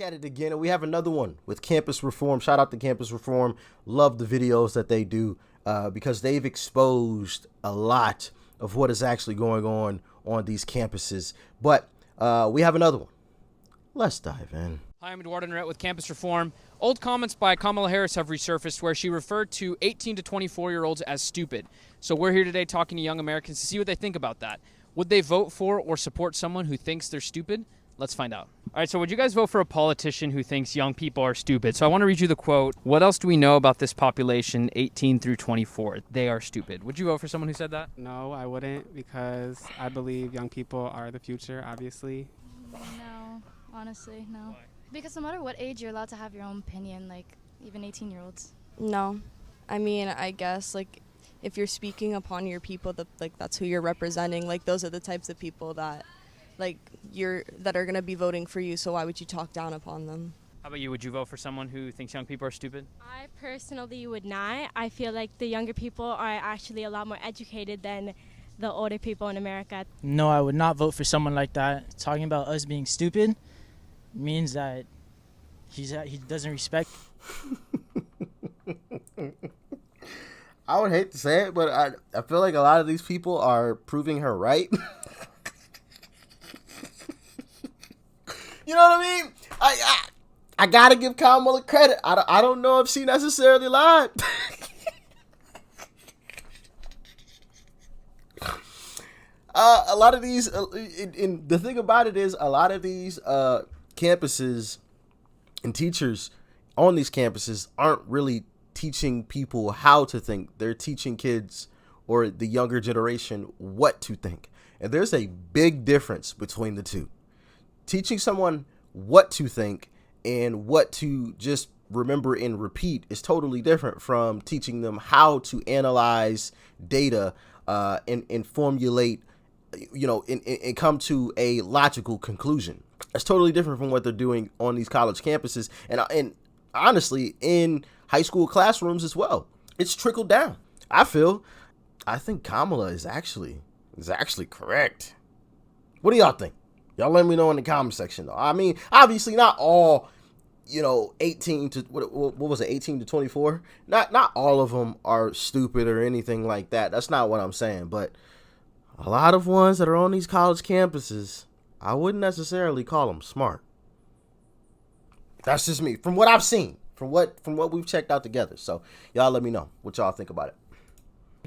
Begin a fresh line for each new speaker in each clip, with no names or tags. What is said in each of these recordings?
At it again, and we have another one with Campus Reform. Shout out to Campus Reform. Love the videos that they do because they've exposed a lot of what is actually going on these campuses. But we have another one. Let's dive in.
Hi, I'm Eduardo Norette with Campus Reform. Old comments by Kamala Harris have resurfaced where she referred to 18 to 24-year-olds as stupid. So we're here today talking to young Americans to see what they think about that. Would they vote for or support someone who thinks they're stupid? Let's find out. All right, so would you guys vote for a politician who thinks young people are stupid? So I want to read you the quote. What else do we know about this population, 18 through 24? They are stupid. Would you vote for someone who said that?
No, I wouldn't, because I believe young people are the future, obviously.
No, honestly, no. Why? Because no matter what age, you're allowed to have your own opinion, like even 18-year-olds.
No. I mean, I guess, if you're speaking upon your people, that's who you're representing. Those are the types of people that that are going to be voting for you, so why would you talk down upon them?
How about you? Would you vote for someone who thinks young people are stupid?
I personally would not. I feel like the younger people are actually a lot more educated than the older people in America.
No, I would not vote for someone like that. Talking about us being stupid means that he doesn't respect.
I would hate to say it, but I feel like a lot of these people are proving her right. You know what I mean? I gotta give Kamala credit. I don't know if she necessarily lied. A lot of these, and the thing about it is, a lot of these campuses and teachers on these campuses aren't really teaching people how to think. They're teaching kids or the younger generation what to think. And there's a big difference between the two. Teaching someone what to think and what to just remember and repeat is totally different from teaching them how to analyze data and formulate, and come to a logical conclusion. It's totally different from what they're doing on these college campuses and honestly in high school classrooms as well. It's trickled down. I think Kamala is actually correct. What do y'all think? Y'all let me know in the comment section, though. I mean, obviously not all, 18 to, what was it, 18 to 24? Not all of them are stupid or anything like that. That's not what I'm saying. But a lot of ones that are on these college campuses, I wouldn't necessarily call them smart. That's just me, from what I've seen, from what we've checked out together. So y'all let me know what y'all think about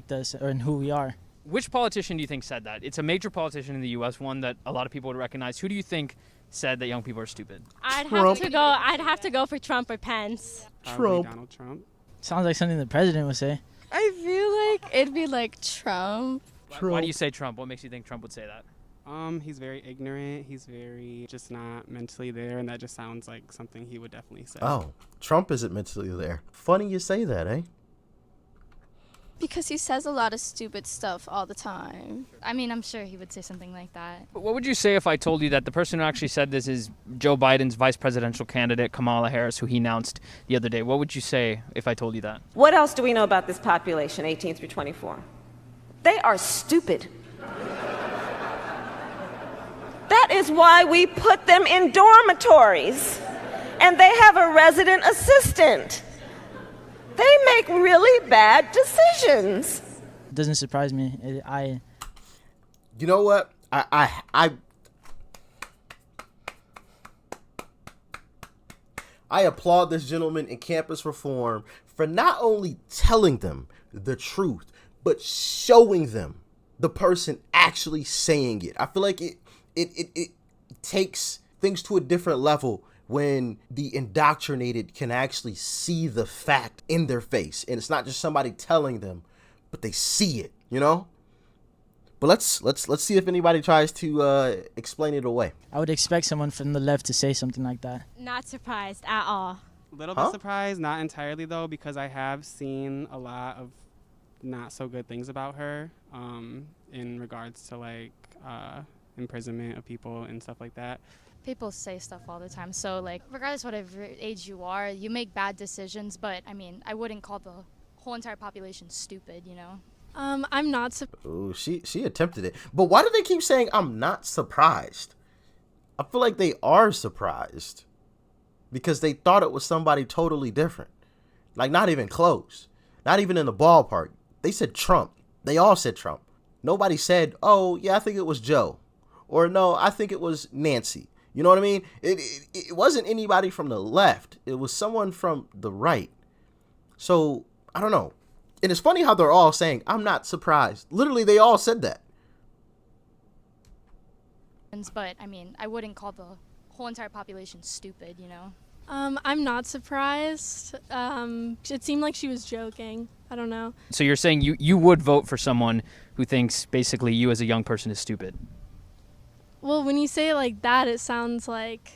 it.
And who we are.
Which politician do you think said that? It's a major politician in the U.S., one that a lot of people would recognize. Who do you think said that young people are stupid?
I'd have to go for Trump or Pence.
Donald Trump.
Sounds like something the president would say.
I feel like it'd be like Trump.
Why do you say Trump? What makes you think Trump would say that?
He's very ignorant. He's very just not mentally there, and that just sounds like something he would definitely say.
Oh, Trump isn't mentally there. Funny you say that, eh?
Because he says a lot of stupid stuff all the time. I mean, I'm sure he would say something like that.
What would you say if I told you that the person who actually said this is Joe Biden's vice presidential candidate, Kamala Harris, who he announced the other day? What would you say if I told you that?
What else do we know about this population, 18 through 24? They are stupid. That is why we put them in dormitories, and they have a resident assistant. They make really bad decisions.
It doesn't surprise me.
You know what? I applaud this gentleman in Campus Reform for not only telling them the truth, but showing them the person actually saying it. I feel like it takes things to a different level when the indoctrinated can actually see the fact in their face. And it's not just somebody telling them, but they see it, But let's see if anybody tries to explain it away.
I would expect someone from the left to say something like that.
Not surprised at all.
A little bit surprised, not entirely though, because I have seen a lot of not so good things about her in regards to imprisonment of people and stuff like that.
People say stuff all the time. So, regardless of whatever age you are, you make bad decisions. But, I mean, I wouldn't call the whole entire population stupid,
I'm not
Oh, she attempted it. But why do they keep saying I'm not surprised? I feel like they are surprised. because they thought it was somebody totally different. Like, not even close. Not even in the ballpark. They said Trump. They all said Trump. Nobody said, oh, yeah, I think it was Joe. Or, no, I think it was Nancy. You know what I mean? It wasn't anybody from the left. It was someone from the right. So, I don't know. And it's funny how they're all saying, I'm not surprised. Literally, they all said that.
But, I mean, I wouldn't call the whole entire population stupid, you know?
I'm not surprised. It seemed like she was joking. I don't know.
So you're saying you would vote for someone who thinks basically you as a young person is stupid?
Well, when you say it like that, it sounds like...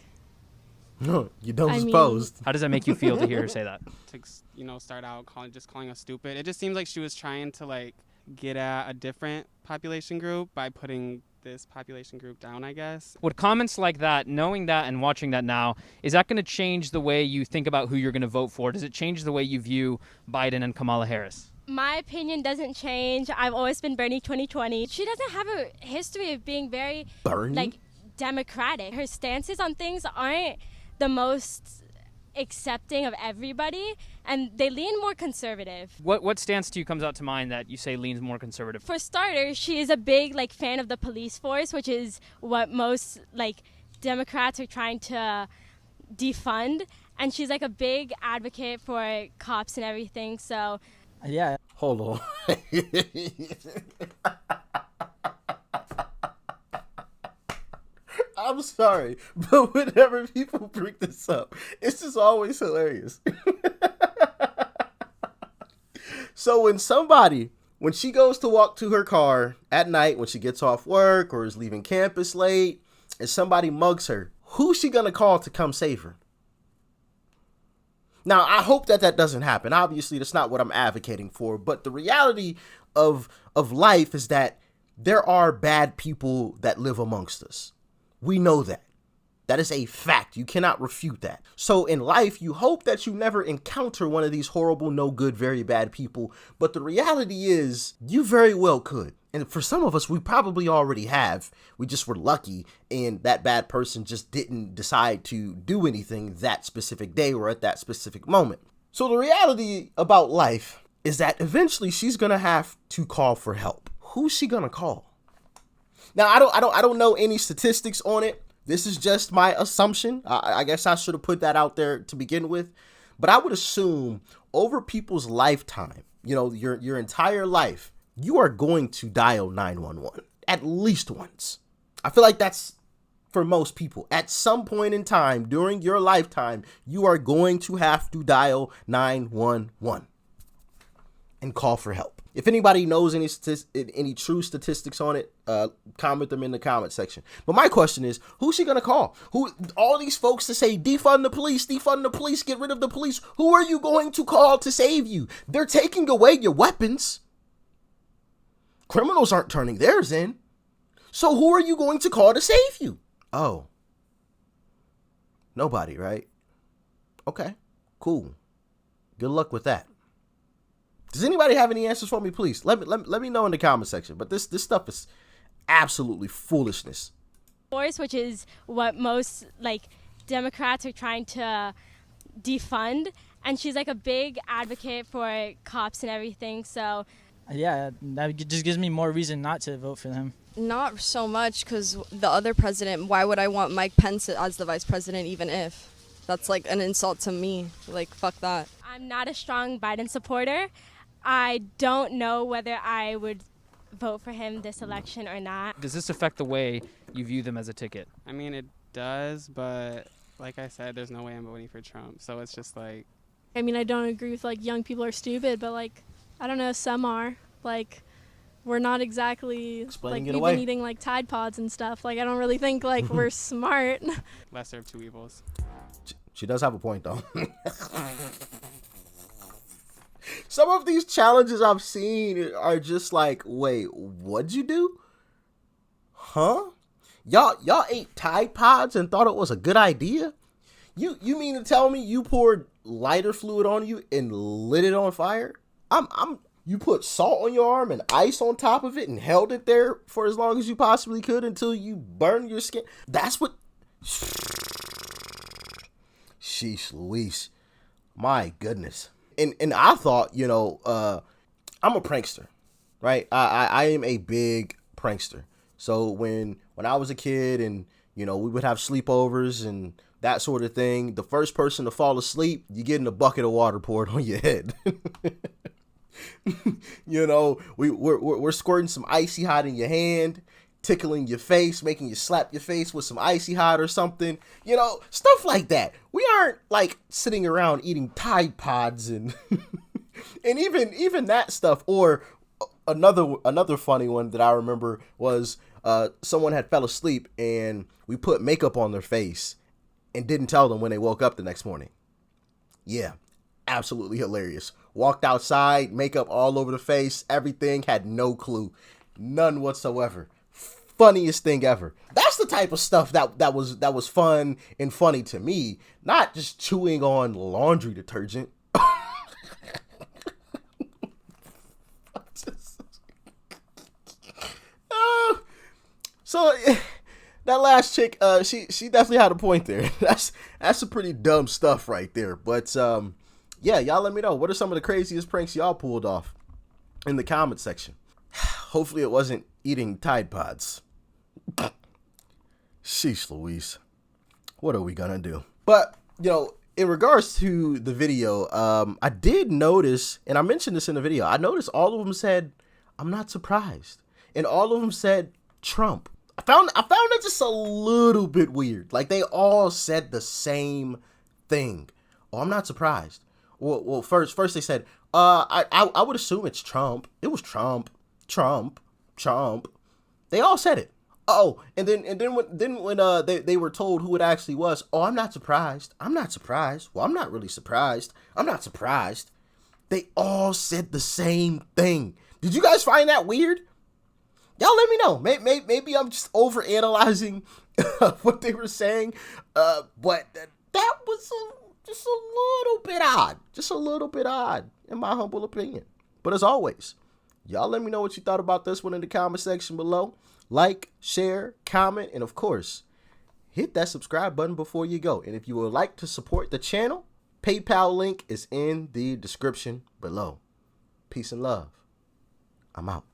No, you don't suppose.
How does that make you feel to hear her say that?
To start out calling us stupid. It just seems like she was trying to like get at a different population group by putting this population group down, I guess.
Would comments like that, knowing that and watching that now, is that going to change the way you think about who you're going to vote for? Does it change the way you view Biden and Kamala Harris?
My opinion doesn't change. I've always been Bernie 2020. She doesn't have a history of being very democratic. Her stances on things aren't the most accepting of everybody, and they lean more conservative.
What stance to you comes out to mind that you say leans more conservative?
For starters, she is a big fan of the police force, which is what most Democrats are trying to defund, and she's a big advocate for cops and everything. So
Yeah.
Hold on. I'm sorry, but whenever people bring this up, it's just always hilarious. So when she goes to walk to her car at night, when she gets off work or is leaving campus late, and somebody mugs her, who's she gonna call to come save her? Now, I hope that doesn't happen. Obviously, that's not what I'm advocating for. But the reality of life is that there are bad people that live amongst us. We know that. That is a fact. You cannot refute that. So in life, you hope that you never encounter one of these horrible, no good, very bad people. But the reality is you very well could. And for some of us, we probably already have. We just were lucky and that bad person just didn't decide to do anything that specific day or at that specific moment. So the reality about life is that eventually she's going to have to call for help. Who's she going to call? Now, I don't know any statistics on it. This is just my assumption. I guess I should have put that out there to begin with. But I would assume over people's lifetime, your entire life, you are going to dial 911 at least once. I feel like that's for most people. At some point in time during your lifetime, you are going to have to dial 911 and call for help. If anybody knows any true statistics on it, comment them in the comment section. But my question is, who's she gonna call? Who? All these folks to say defund the police, get rid of the police. Who are you going to call to save you? They're taking away your weapons. Criminals aren't turning theirs in. So who are you going to call to save you? Oh, nobody, right? Okay, cool. Good luck with that. Does anybody have any answers for me, please? Let me know in the comment section. But this stuff is absolutely foolishness.
Force, which is what most Democrats are trying to defund, and she's a big advocate for cops and everything. So
Yeah, that just gives me more reason not to vote for them.
Not so much, because the other president, why would I want Mike Pence as the vice president even if? That's an insult to me. Fuck that.
I'm not a strong Biden supporter. I don't know whether I would vote for him this election or not.
Does this affect the way you view them as a ticket?
I mean, it does, but like I said, there's no way I'm voting for Trump. So it's just
I mean, I don't agree with young people are stupid, but I don't know, some are. We're not exactly
Explaining
we've
it away.
been eating Tide Pods and stuff. I don't really think we're smart.
lesser of two evils.
She does have a point, though. Some of these challenges I've seen are just wait, what'd you do? Huh? Y'all ate Tide Pods and thought it was a good idea? You mean to tell me you poured lighter fluid on you and lit it on fire? You put salt on your arm and ice on top of it and held it there for as long as you possibly could until you burned your skin? That's what... Sheesh Louise. My goodness. And I thought, I'm a prankster, right? I am a big prankster. So when I was a kid and, we would have sleepovers and that sort of thing, the first person to fall asleep, you get in a bucket of water poured on your head. We're squirting some icy hot in your hand, tickling your face, making you slap your face with some icy hot or something, stuff like that. We aren't like sitting around eating Tide Pods and and even that stuff. Or another funny one that I remember was someone had fell asleep and we put makeup on their face and didn't tell them when they woke up the next morning. Yeah, absolutely hilarious. Walked outside, makeup all over the face, everything, had no clue, none whatsoever. Funniest thing ever. That's the type of stuff that was fun and funny to me, not just chewing on laundry detergent. So that last chick, she definitely had a point there. That's some pretty dumb stuff right there. But yeah, y'all let me know, what are some of the craziest pranks y'all pulled off in the comment section. Hopefully it wasn't eating Tide Pods. Sheesh Louise. What are we gonna do? But, in regards to the video, I did notice, and I mentioned this in the video, I noticed all of them said, "I'm not surprised." And all of them said Trump. I found it just a little bit weird. Like, they all said the same thing. "Oh, I'm not surprised." Well, first they said, I would assume it's Trump. It was Trump. They all said it. Oh, and then when they were told who it actually was, "Oh, I'm not surprised. I'm not surprised." Well, I'm not really surprised. I'm not surprised. They all said the same thing. Did you guys find that weird? Y'all let me know. Maybe I'm just overanalyzing what they were saying, but that was just a little bit odd. Just a little bit odd, in my humble opinion. But as always, y'all let me know what you thought about this one in the comment section below. Like, share, comment, and of course, hit that subscribe button before you go. And if you would like to support the channel, PayPal link is in the description below. Peace and love. I'm out.